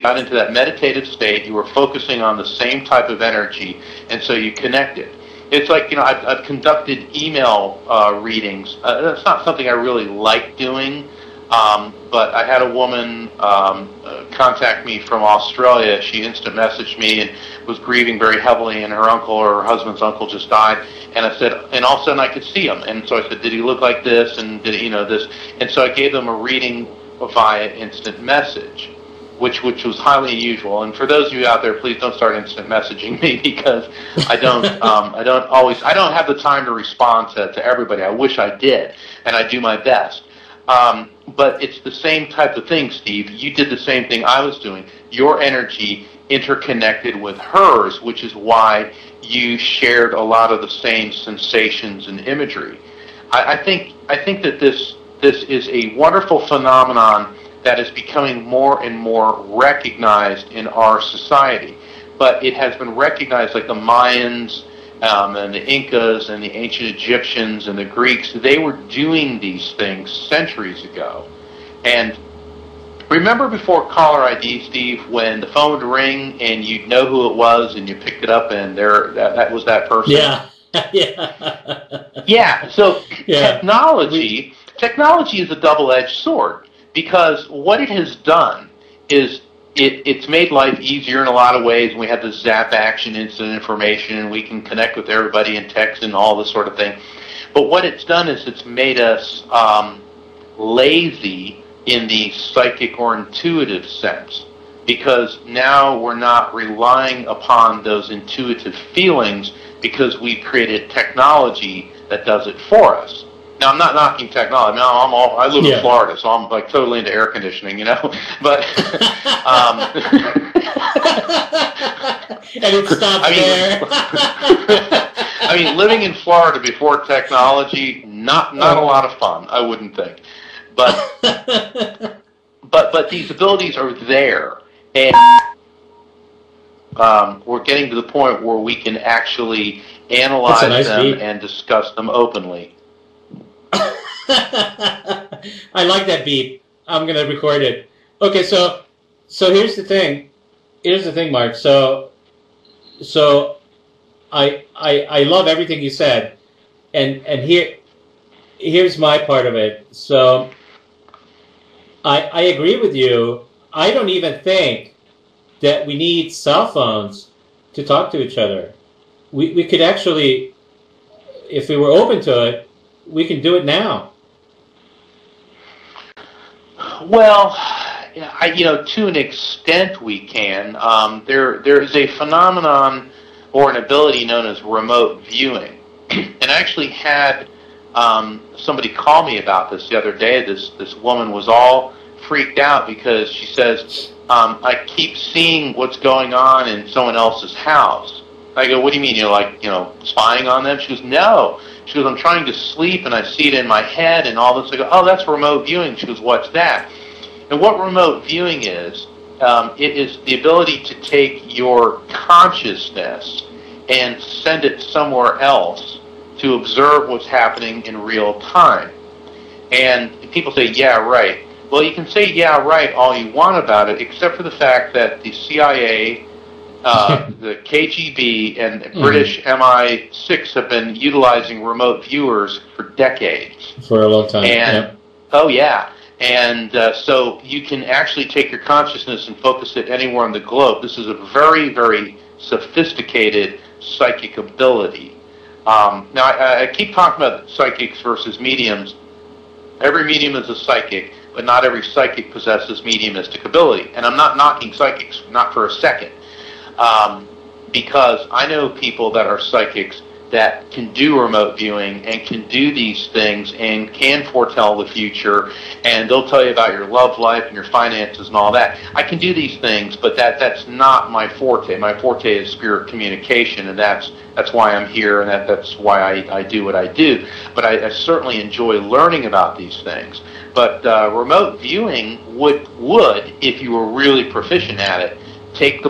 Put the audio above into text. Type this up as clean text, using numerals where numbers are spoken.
got into that meditative state. You were focusing on the same type of energy, and so you connected. It's like, I've conducted email readings. That's not something I really like doing, but I had a woman contact me from Australia. She instant messaged me and was grieving very heavily, and her uncle or her husband's uncle just died. And I said, and all of a sudden I could see him. And so I said, did he look like this? And did this? And so I gave them a reading via instant message, which was highly unusual. And for those of you out there, please don't start instant messaging me, because I don't have the time to respond to everybody. I wish I did, and I do my best. But it's the same type of thing, Steve. You did the same thing I was doing. Your energy interconnected with hers, which is why you shared a lot of the same sensations and imagery. I think that this is a wonderful phenomenon that is becoming more and more recognized in our society. But it has been recognized, like the Mayans and the Incas and the ancient Egyptians and the Greeks. They were doing these things centuries ago. And remember before caller ID, Steve, when the phone would ring and you'd know who it was and you picked it up and that was that person? Yeah. Yeah. Yeah. So technology is a double-edged sword, because what it has done is it's made life easier in a lot of ways. We have the zap action, instant information, and we can connect with everybody in text and all this sort of thing. But what it's done is it's made us lazy in the psychic or intuitive sense, because now we're not relying upon those intuitive feelings, because we've created technology that does it for us. Now, I'm not knocking technology. Now, I live in Florida, so I'm like totally into air conditioning, But and it stops there. I mean, living in Florida before technology, not a lot of fun, I wouldn't think. But but these abilities are there, and we're getting to the point where we can actually analyze them and discuss them openly. I like that beat. I'm gonna record it. Okay, so here's the thing. Here's the thing, Mark. So I love everything you said, and here's my part of it. So I agree with you. I don't even think that we need cell phones to talk to each other. We could actually, if we were open to it, we can do it now. Well, to an extent we can. There is a phenomenon or an ability known as remote viewing. And I actually had somebody call me about this the other day. This woman was all freaked out because she says, I keep seeing what's going on in someone else's house. I go, what do you mean? You're spying on them? She goes, no. She goes, I'm trying to sleep and I see it in my head and all this. I go, oh, that's remote viewing. She goes, what's that? And what remote viewing is, it is the ability to take your consciousness and send it somewhere else to observe what's happening in real time. And people say, yeah, right. Well, you can say, yeah, right, all you want about it, except for the fact that the CIA, the KGB, and British MI6 have been utilizing remote viewers for decades. For a long time. And, oh, yeah. And so you can actually take your consciousness and focus it anywhere on the globe. This is a very, very sophisticated psychic ability. Now, I keep talking about psychics versus mediums. Every medium is a psychic, but not every psychic possesses mediumistic ability. And I'm not knocking psychics, not for a second. Because I know people that are psychics that can do remote viewing and can do these things and can foretell the future, and they'll tell you about your love life and your finances and all that. I can do these things, but that's not my forte. My forte is spirit communication, and that's why I'm here, and that's why I do what I do. But I certainly enjoy learning about these things. But remote viewing would, if you were really proficient at it, take the